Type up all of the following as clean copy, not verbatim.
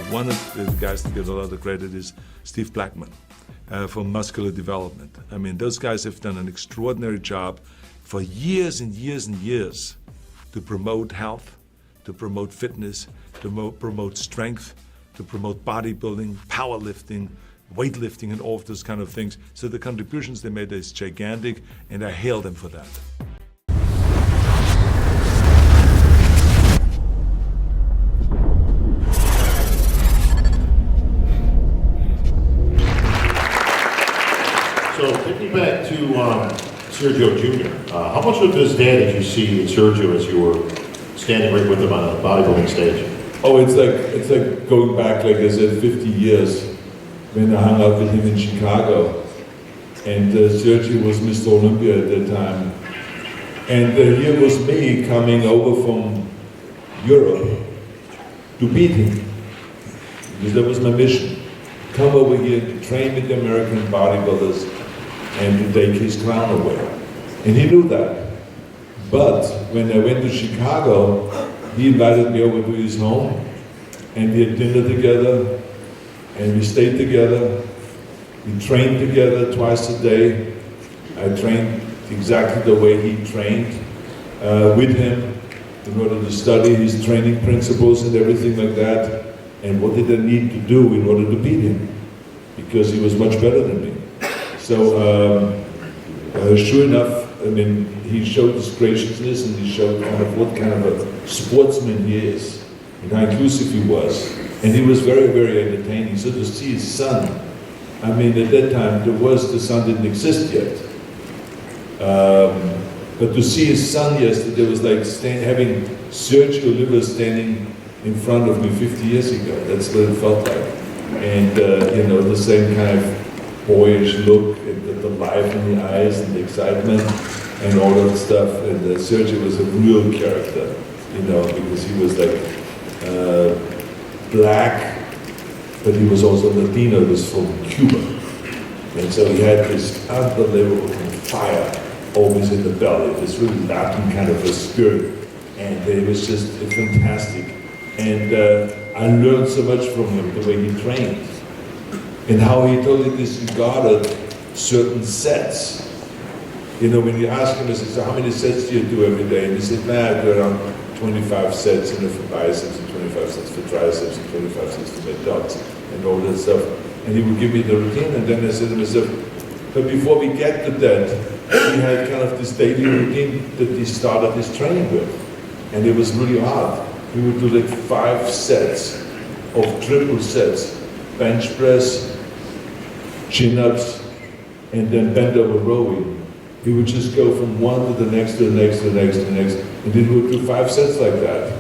one of the guys that get a lot of credit is Steve Blackman from Muscular Development. I mean, those guys have done an extraordinary job for years and years and years to promote health, to promote fitness, to promote strength, to promote bodybuilding, powerlifting, weightlifting, and all of those kind of things. So the contributions they made is gigantic, and I hail them for that. So thinking back to Sergio Jr., how much of his dad did you see in Sergio as you were standing right with him on a bodybuilding stage? Oh, it's like going back, like I said, 50 years when I hung out with him in Chicago. And Sergio was Mr. Olympia at that time. And here was me coming over from Europe to beat him. Because that was my mission. Come over here to train with the American bodybuilders and to take his crown away. And he knew that. But when I went to Chicago, he invited me over to his home, and we had dinner together, and we stayed together. We trained together twice a day. I trained exactly the way he trained with him in order to study his training principles and everything like that. And what did I need to do in order to beat him? Because he was much better than me. So sure enough, I mean, he showed his graciousness, and he showed kind of what kind of a sportsman he is, and how inclusive he was. And he was very, very entertaining. So to see his son, I mean, at that time, the son didn't exist yet. But to see his son yesterday was like having Sergio Oliva standing in front of me 50 years ago. That's what it felt like. And, you know, the same kind of boyish look, and the life in the eyes, and the excitement, and all that stuff. And Sergio was a real character, you know, because he was like black, but he was also Latino. He was from Cuba. And so he had this unbelievable fire always in the belly, this really Latin kind of a spirit. And it was just fantastic. And I learned so much from him, the way he trained, and how he totally disregarded certain sets. You know, when you ask him, I said, so how many sets do you do every day? And he said, I do around 25 sets, you know, for biceps, and 25 sets for triceps, and 25 sets for my delts, and all that stuff. And he would give me the routine, and then I said to myself, but before we get to that, he had kind of this daily routine that he started his training with. And it was really hard. We would do like 5 sets of triple sets, bench press, chin-ups, and then bend over rowing. He would just go from one to the next, to the next, to the next, to the next, and he would do 5 sets like that.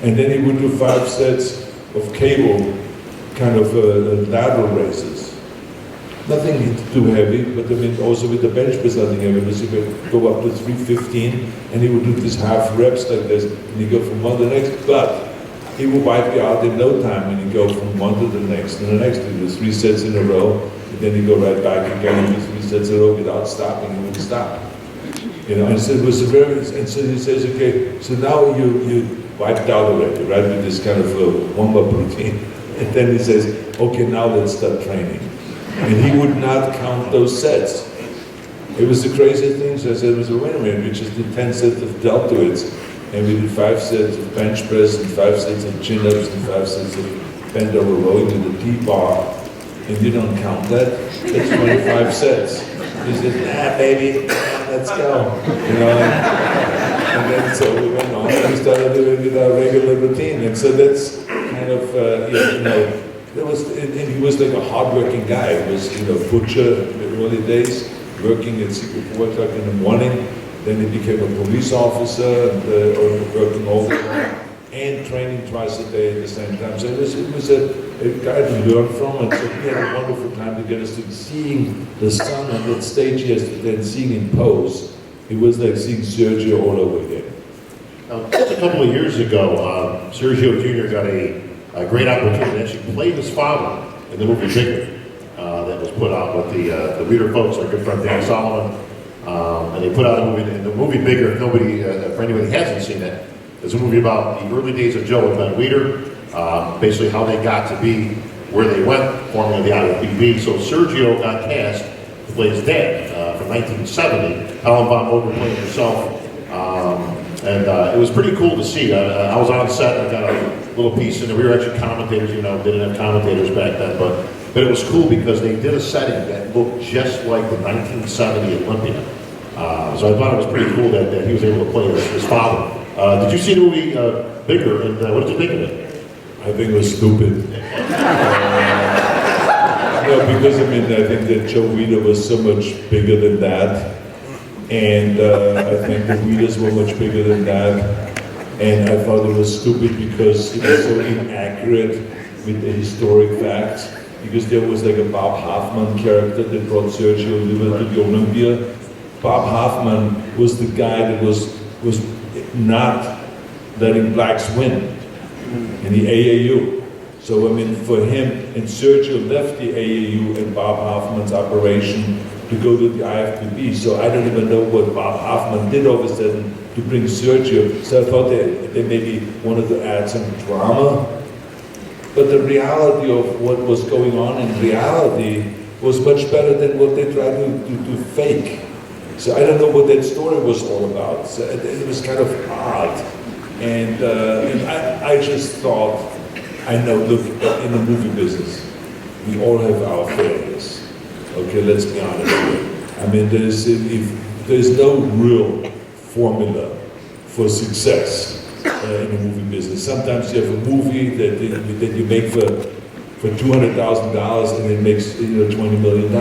And then he would do 5 sets of cable, kind of lateral raises. Nothing too heavy, but I mean, also with the bench press, nothing heavy, because he would go up to 315, and he would do these half reps like this, and he'd go from one to the next, but he would wipe you out in no time, and he'd go from one to the next, and the next, he'd do 3 sets in a row, and then he'd go right back again, and do 3 sets in a row without stopping, he wouldn't stop. You know, and so it was a very, and so he says, okay, so now you wiped out already, right, with this kind of warm-up routine, and then he says, okay, now let's start training. And he would not count those sets. It was the craziest thing. So I said, wait a minute, we just did 10 sets of deltoids, and we did 5 sets of bench press, and 5 sets of chin-ups, and 5 sets of bend over rowing with the T-bar, and you don't count that? That's 25 sets. He said, baby, let's go. You know? And then so we went on, and we started doing with our regular routine. And so that's kind of, you know, and he was like a hard-working guy. He was, you know, butcher in the early days, working at 4 o'clock in the morning. Then he became a police officer, and working all the time, and training twice a day at the same time. So it was a guy to learn from, and so we had a wonderful time to get us to seeing the son on that stage yesterday and seeing him pose. It was like seeing Sergio all over again. Now, just a couple of years ago, Sergio Jr. got a great opportunity to actually play his father in the movie Bigger that was put out with the Reader folks, our good friend Dan Solomon. And they put out a movie, and the movie Bigger, if nobody, for anybody who hasn't seen it, it's a movie about the early days of Joe with Ben Weider. basically how they got to be where they went, forming the IFBB. So Sergio got cast to play his dad from 1970. Helen von Moger playing herself. And it was pretty cool to see. I was on set, I got a little piece in there. We were actually commentators, you know, didn't have commentators back then, but it was cool because they did a setting that looked just like the 1970 Olympia. So I thought it was pretty cool that he was able to play his father. Did you see the movie Bigger, and what did you think of it? I think it was stupid. No, because I mean, I think that Joe Weider was so much bigger than that. And I think the readers were much bigger than that. And I thought it was stupid because it was so inaccurate with the historic facts. Because there was like a Bob Hoffman character that brought Sergio Oliva to the Olympia. Bob Hoffman was the guy that was not letting blacks win in the AAU. So I mean, for him, and Sergio left the AAU and Bob Hoffman's operation to go to the IFBB, so I don't even know what Bob Hoffman did all of a sudden to bring Sergio. So I thought they maybe wanted to add some drama. But the reality of what was going on in reality was much better than what they tried to fake. So I don't know what that story was all about. So it was kind of odd. And I just thought, I know, look, in the movie business, we all have our failures. Okay, let's be honest here. I mean, there's no real formula for success in the movie business. Sometimes you have a movie that you make for $200,000 and it makes $20 million.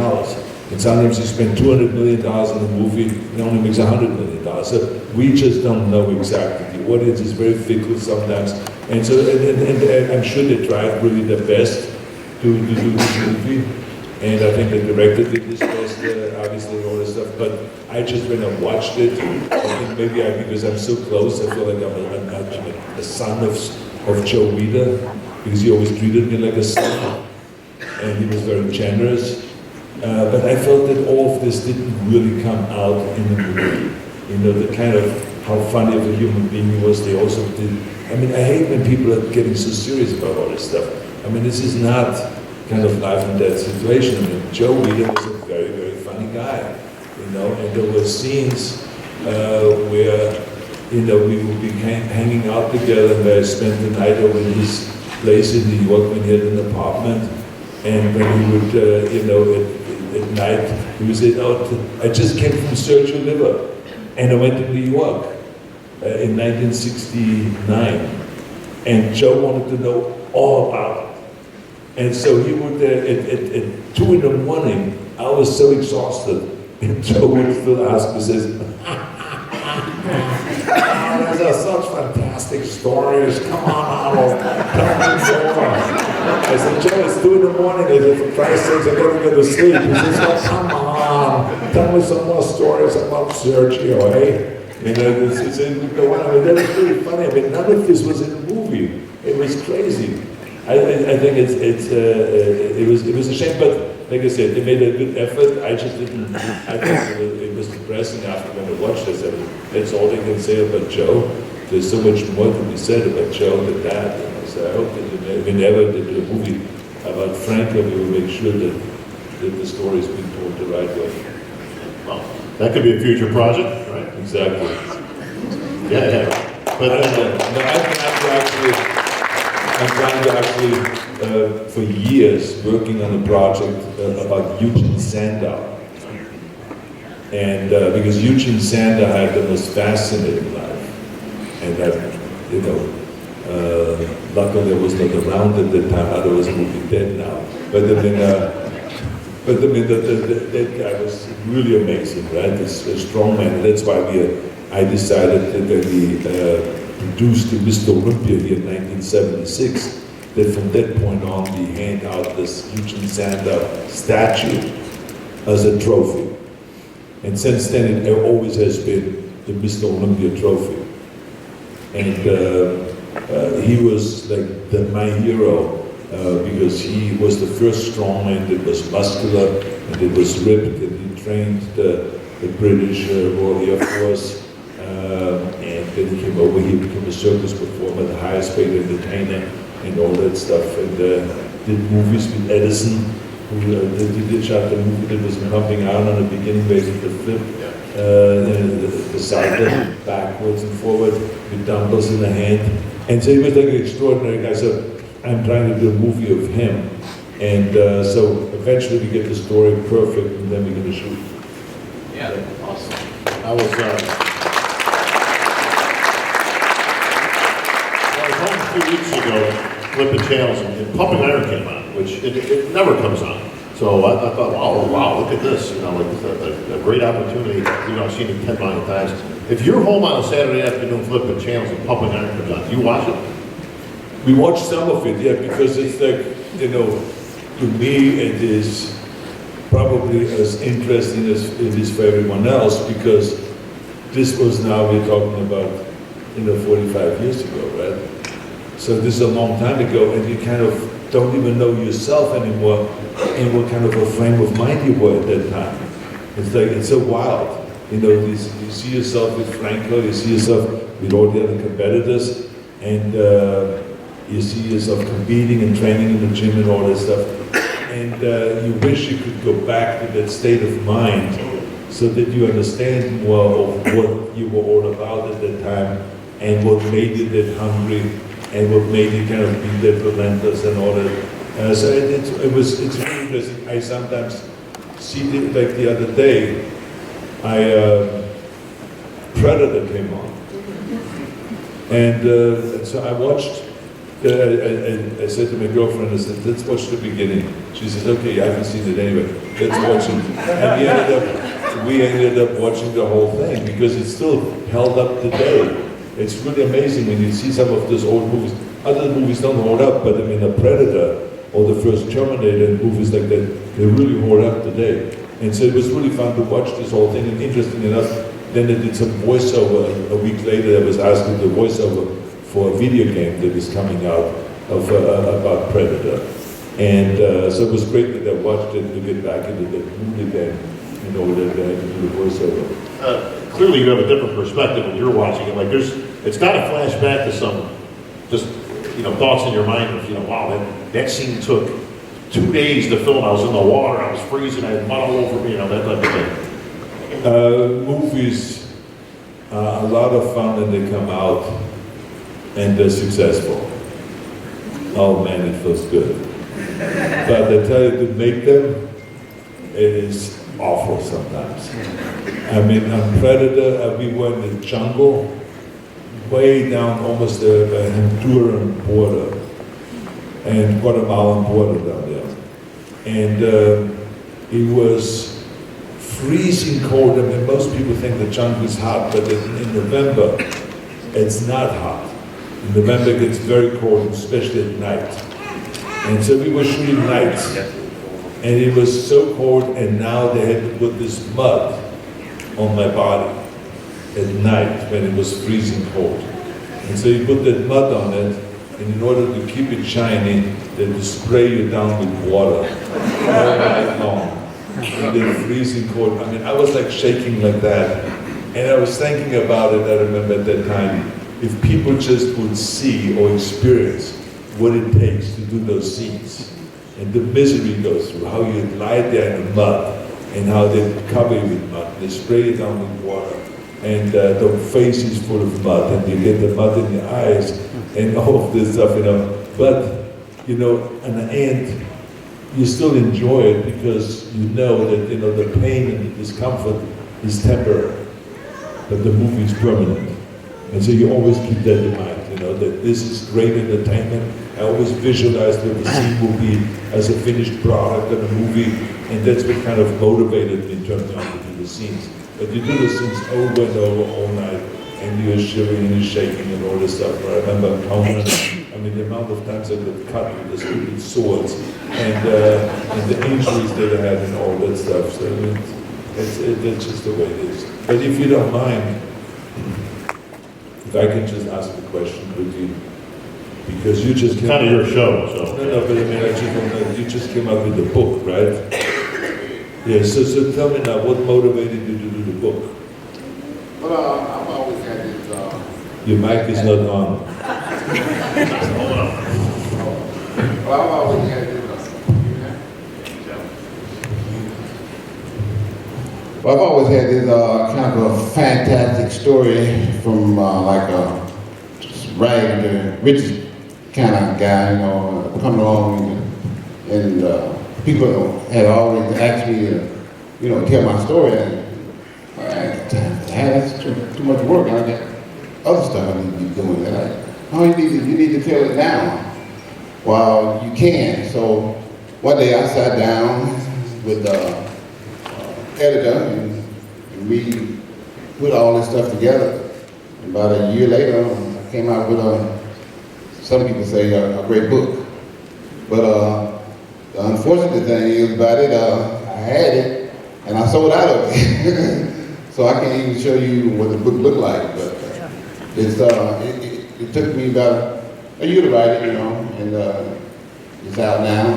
And sometimes you spend $200 million in a movie and it only makes $100 million. So we just don't know exactly. The audience is very fickle sometimes. And so and I'm sure they tried really their best to do this movie. And I think the director did his best, obviously, all this stuff. But I just, when I watched it, I think maybe because I'm so close, I feel like I'm a son of Joe Weider, because he always treated me like a son, and he was very generous. But I felt that all of this didn't really come out in the movie. You know, the kind of how funny of a human being he was. They also did. I mean, I hate when people are getting so serious about all this stuff. I mean, this is not kind of life and death situation. I mean, Joe Weider was a very, very funny guy, you know, and there were scenes where, you know, we would be hanging out together, and I spent the night over in his place in New York when he had an apartment, and when he would, you know, at night, he would say, oh, I just came from Sergio Oliva, and I went to New York in 1969, and Joe wanted to know all about it. And so he would, at 2 in the morning, I was so exhausted, and Joe would still ask me, says, those are such fantastic stories, come on, Arnold, tell me more. I said, Joe, it's 2 in the morning, I said, for Christ's sakes, I gotta go to sleep. He says, oh, come on, tell me some more stories about Sergio, eh? You know, that was really funny. I mean, none of this was in the movie. It was crazy. I think it was a shame, but like I said, they made a good effort. I just didn't. I think it was depressing after when I watched this. I mean, that's all they can say about Joe. There's so much more to be said about Joe than that. You know? So I hope that whenever they do a movie about Franco, we will make sure that the story is being told the right way. Well, that could be a future project, right? Exactly. Yeah. But I'm trying to actually, for years, working on a project about Eugene Sandow. And because Eugene Sandow had the most fascinating life. And that, you know, luckily I was not around at that time, otherwise I would be dead now. But I mean, that guy was really amazing, right? This a strong man. That's why I decided that when we produced the Mr. Olympia here in 1976, that from that point on we hand out this Eugene Sandow statue as a trophy. And since then it always has been the Mr. Olympia trophy. And he was like my hero because he was the first strongman that was muscular and that was ripped, and he trained the British Royal Air Force. And then he came over here, became a circus performer, the highest paid entertainer. and all that stuff, and did movies with Edison, who did shot the movie that was pumping out on the beginning, basically the flip, the cycle backwards and forward with dumbbells in the hand. And so he was like an extraordinary guy. So I'm trying to do a movie of him. And so eventually we get the story perfect, and then we're going to shoot. Yeah, awesome. I was home a few weeks ago, flipping channels, and Pumping Iron came on, which it never comes on. So I thought, wow, look at this, like a great opportunity. I've seen it 10 million times. If you're home on a Saturday afternoon flipping channels and Pumping Iron comes on, do you watch it? We watch some of it, yeah, because it's like, to me it is probably as interesting as it is for everyone else, because this was, now we're talking about, 45 years ago, right? So this is a long time ago, and you kind of don't even know yourself anymore in what kind of a frame of mind you were at that time. It's like, it's so wild. You see yourself with Franco, you see yourself with all the other competitors, and you see yourself competing and training in the gym and all that stuff. And you wish you could go back to that state of mind so that you understand more of what you were all about at that time, and what made you that hungry, and what made you kind of be that relentless and all that. So it's really interesting. I sometimes see it, like the other day, Predator came on. And so I watched, I said to my girlfriend, I said, let's watch the beginning. She says, okay, I haven't seen it anyway, let's watch it. And we ended up watching the whole thing, because it's still held up today. It's really amazing when you see some of those old movies. Other movies don't hold up, but I mean, The Predator or the first Terminator and movies like that, they really hold up today. And so it was really fun to watch this whole thing, and interesting enough, then they did some voiceover. A week later, I was asked to do voiceover for a video game that is coming out about Predator. And so it was great that I watched it to get back into the movie then, that I had to do the voiceover. Clearly you have a different perspective when you're watching it. Like it's got to flash back to some just thoughts in your mind of wow, that scene took 2 days to film. I was in the water, I was freezing, I had mud all over me, that type of thing. Movies are a lot of fun when they come out and they're successful. Oh man, it feels good. But I tell you, to make them, it is awful sometimes. I mean, on Predator, we were in the jungle, way down almost the Honduran border, and Guatemalan border down there. And it was freezing cold. I mean, most people think the jungle is hot, but in November, it's not hot. In November, it gets very cold, especially at night. And so we were shooting nights. And it was so cold, and now they had to put this mud on my body at night when it was freezing cold. And so you put that mud on it, and in order to keep it shiny, they would spray you down with water all night long. And then freezing cold. I mean, I was like shaking like that. And I was thinking about it, I remember at that time, if people just would see or experience what it takes to do those scenes, and the misery goes through, how you lie there in the mud, and how they cover you with mud, they spray you down with water, and the face is full of mud, and you get the mud in your eyes, and all of this stuff, But, in the end, you still enjoy it, because you know that, the pain and the discomfort is temporary, but the movie is permanent. And so you always keep that in mind, that this is great entertainment. I always visualize what the scene will be as a finished product of a movie, and that's what kind of motivated me in terms of to do the scenes. But you do the scenes over and over all night, and you're shivering and you're shaking and all this stuff. I remember Coelman, the amount of times I got cut with the stupid swords, and the injuries that I had and all that stuff. So it's just the way it is. But if you don't mind, if I can just ask a question quickly, because you just It's kind of your show, so. No, but I mean, you just came out with the book, right? Yeah, so tell me now, what motivated you to do the book? Well, I've always had this. Your mic is not on. Well, I've always had this. Well, I've always had this kind of a fantastic story from like a ragged to riches kind of guy, you know, coming along and people had always asked me to, you know, tell my story. And that's too much work. I got other stuff I need to be doing. And you need to tell it now. Well, you can. So one day I sat down with the editor and we put all this stuff together. And about a year later, I came out with some people say a great book. But the unfortunate thing is about it, I had it and I sold out of it. So I can't even show you what the book looked like. But it took me about a year to write it, you know, and it's out now.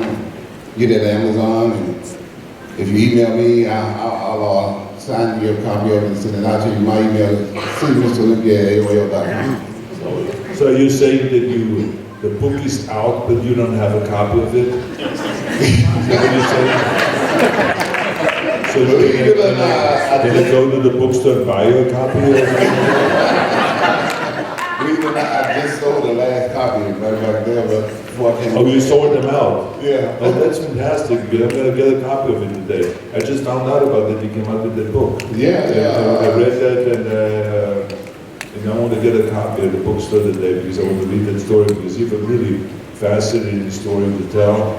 Get it at Amazon, and if you email me, I'll sign you a copy of it and send it out to you. My email is cmrolimpia@aol.com. So you're saying that the book is out, but you don't have a copy of it? Is that what you're saying? So can you go to the bookstore and buy you a copy of it? Believe it or not, I just sold the last copy right back there, but before I came. Oh, you sold them out? Yeah. Oh, that's fantastic. I'm going to get a copy of it today. I just found out about that you came out with that book. Yeah. I read that and I want to get a copy at the bookstore today because I want to read that story because you have a really fascinating story to tell.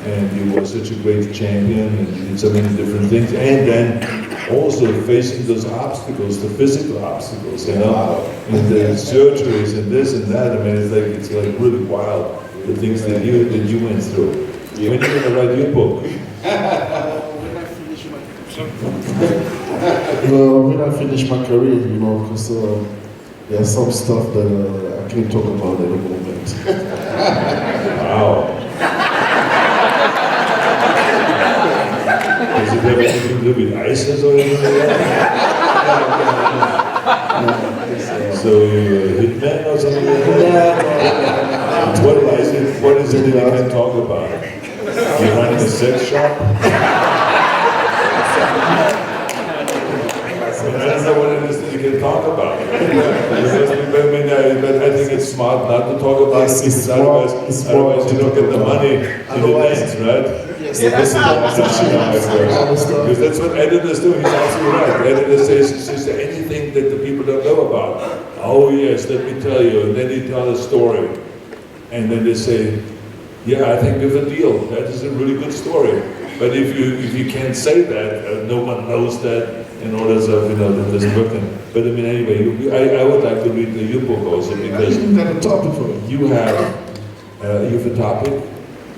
And you were such a great champion and you did so many different things. And then also facing those obstacles, the physical obstacles, you know, and the surgeries and this and that. I mean, it's like really wild, the things that you went through. When are you going to write your book? Well, when I finish my career, you know, because there's some stuff that I can't talk about at the moment. Wow. Does it have anything to do with ISIS or anything like that? So you're a hitman or something like that? What is it that you can talk about? You're running a sex shop? I don't know what it is that you can talk about. But I think it's smart not to talk about it because otherwise you don't get the money in advance, right? Because that's what editors do. He's absolutely right. The editor says, is there anything that the people don't know about? Oh yes, let me tell you. And then he tells a story. And then they say, yeah, I think we have a deal. That is a really good story. But if you can't say that, no one knows that in order of, you know, that doesn't work. But I mean, anyway, I would like to read your book also because you got a topic for it. You have a topic.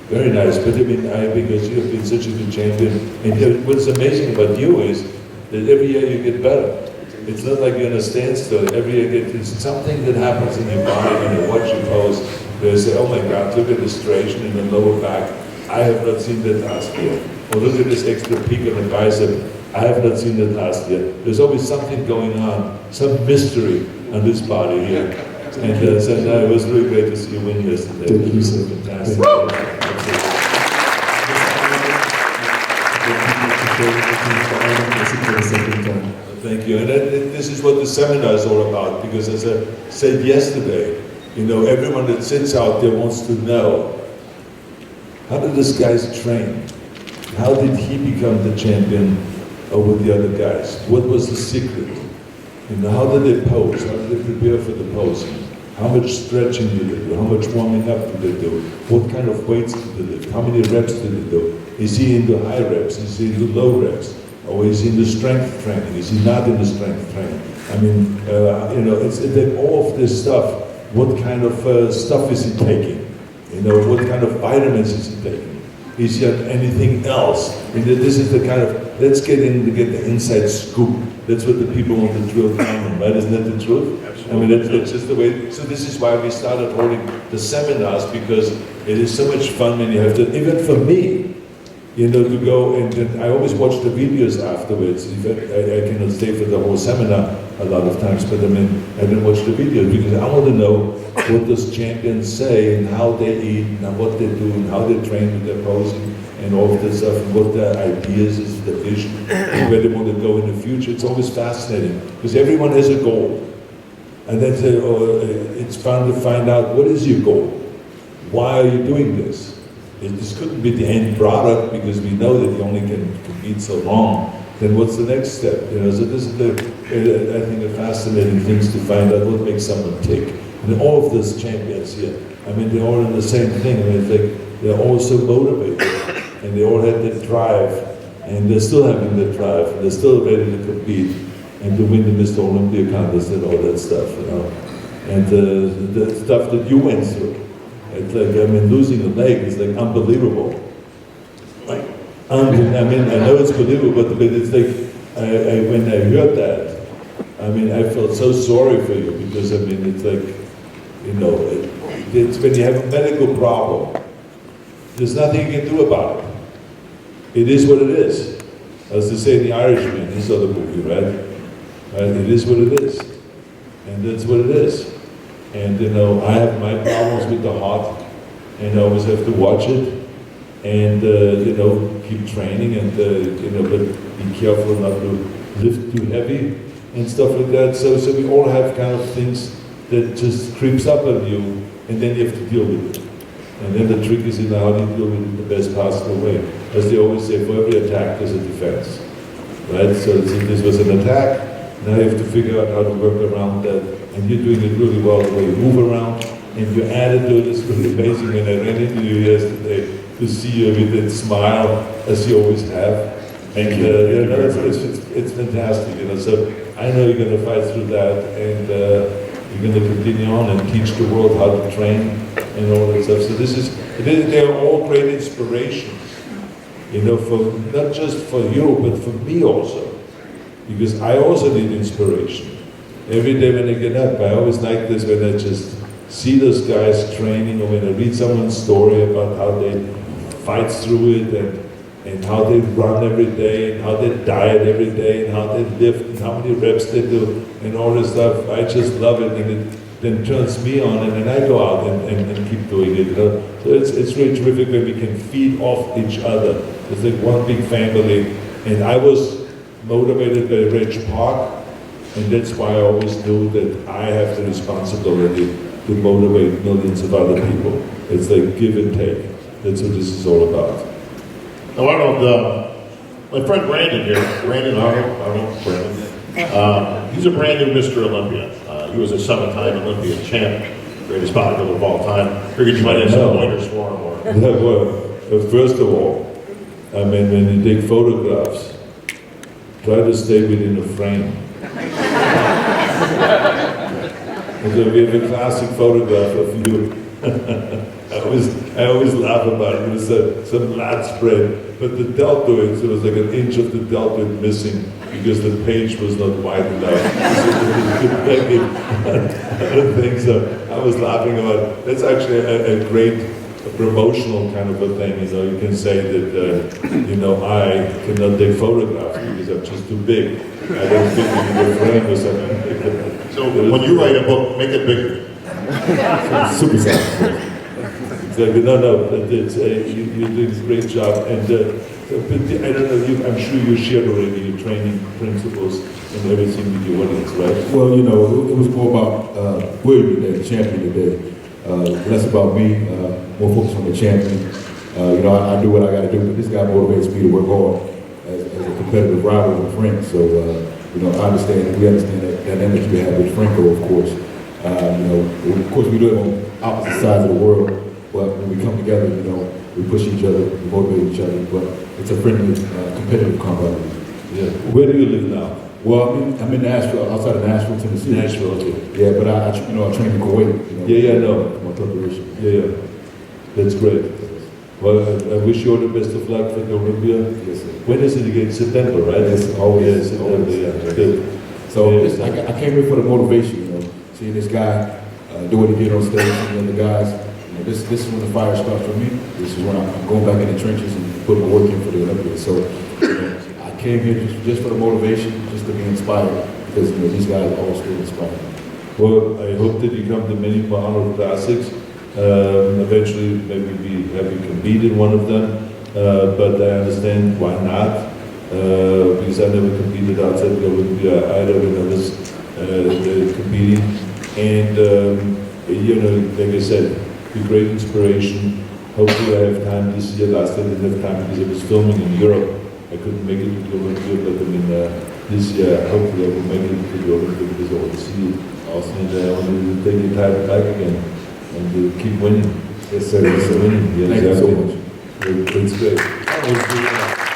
Very nice, but I mean, because you have been such a good champion, and what's amazing about you is that every year you get better. It's not like you're in a standstill. Every year it's something that happens in your body when you watch your pose. They say, oh my God, look at the striation in the lower back. I have not seen that last year. Or look at this extra peak on the bicep. I have not seen that last year. There's always something going on, some mystery on this body here. And so no, it was really great to see you win yesterday. Thank you, sir. Fantastic. Thank you. And this is what the seminar is all about, because as I said yesterday, you know, everyone that sits out there wants to know, how did this guy train? How did he become the champion over the other guys? What was the secret? You know, how did they pose? How did they prepare for the posing? How much stretching did they do? How much warming up did they do? What kind of weights did they do? How many reps did they do? Is he into high reps? Is he into low reps? Or is he into strength training? Is he not into strength training? I mean, you know, it's all of this stuff. What kind of stuff is he taking? You know, what kind of vitamins is he taking? Is he on anything else? I mean, this is the kind of, let's get in to get the inside scoop. That's what the people want to drill down on, right? Isn't that the truth? Absolutely. I mean, that's just the way. So this is why we started holding the seminars, because it is so much fun when you have to, even for me, you know, to go and I always watch the videos afterwards. I cannot stay for the whole seminar a lot of times, but I mean, I didn't watch the videos because I want to know what those champions say and how they eat and what they do and how they train with their posing and all of this stuff and what their ideas is, the vision, and where they want to go in the future. It's always fascinating because everyone has a goal. And then it's fun to find out what is your goal? Why are you doing this? This couldn't be the end product because we know that you only can compete so long. Then what's the next step? So this is I think the fascinating things to find out what makes someone tick. And all of these champions here, I mean, they're all in the same thing. I mean, it's like they're all so motivated, and they all had that drive, and they're still having that drive, and they're still ready to compete and to win the Mr. Olympia contest and all that stuff, And the stuff that you went through. It's like, I mean, losing a leg is like unbelievable. I mean, I know it's believable, but it's like, when I heard that, I mean, I felt so sorry for you because, I mean, it's like, it's when you have a medical problem, there's nothing you can do about it. It is what it is. As they say in The Irishman, this other movie, right? It is what it is. And that's what it is. And, I have my problems with the heart, and I always have to watch it. And, keep training and, but be careful not to lift too heavy and stuff like that. So we all have kind of things that just creeps up on you, and then you have to deal with it. And then the trick is, how do you deal with it the best possible way? As they always say, for every attack, there's a defense. Right? So this was an attack. Now you have to figure out how to work around that. And you're doing it really well, the way you move around. And your attitude is really amazing. When I ran into you yesterday, to see you with that smile, as you always have. Thank you. It's fantastic, So I know you're going to fight through that, and you're going to continue on and teach the world how to train and all that stuff. So they're all great inspirations, for not just for you, but for me also, because I also need inspiration. Every day when I get up, I always like this when I just see those guys training, or when I read someone's story about how they fight through it and how they run every day and how they diet every day and how they lift and how many reps they do and all this stuff. I just love it, and it then turns me on, and then I go out and keep doing it. So it's really terrific when we can feed off each other. It's like one big family. And I was motivated by Reg Park, and that's why I always knew that I have the responsibility to motivate millions of other people. It's like give and take. That's what this is all about. Now, Arnold, my friend Brandon here, Brandon, he's a brand new Mr. Olympia. He was a 7-time Olympian champ, greatest bodybuilder of all time. Figured you might have some pointers for him. Well, first of all, I mean, when you take photographs, try to stay within a frame. So we have a classic photograph of you. I always laugh about it. It was some lat spread, but the deltoid, so it was like an inch of the deltoid missing because the page was not wide enough. I don't think so. I was laughing about it. That's actually a great promotional kind of a thing. You can say that, I cannot take photographs because I'm just too big. I don't fit in the frame or something. So when you write a book, make it bigger. Super size. Exactly. No, you're doing a great job. And but I don't know, I'm sure you shared already your training principles and everything with your audience, right? Well, it was more about William today, the champion today. Less about me, more focused on the champion. I do what I got to do, but this guy motivates me to work hard as a competitive rival and friend. So, we understand that dynamic you have with Franco, of course. Of course, we live on opposite sides of the world, but when we come together, we push each other, we motivate each other, but it's a friendly, competitive combat. Yeah. Where do you live now? Well, I'm in Nashville, outside of Nashville, Tennessee. Nashville, okay. Yeah, but I train in Kuwait. I know. My preparation. Yeah. That's great. Well, I wish you all the best of luck for the Olympia. Yes, sir. When is it again? September, right? Yes, always. September, yeah. Good. So I came here for the motivation, seeing this guy do what he did on stage, and the guys. This is when the fire starts for me. This is when I'm going back in the trenches and putting my work in for the Olympics. So I came here just for the motivation, just to be inspired, because these guys are all still inspired. Well, I hope that you come to many more Arnold Classics. Eventually, maybe we have you compete in one of them, but I understand why not, because I never competed outside the Olympia either when I was competing. And, you know, like I said, be great inspiration. Hopefully I have time this year. Last year I didn't have time because I was filming in Europe. I couldn't make it to the Olympia, but I mean, this year hopefully I will make it to the Olympia because I want to see it. And I want to take the title back again and keep winning. Yes, sir. Yes, sir. Winning. Yeah, Thank you so exactly. much. It's great.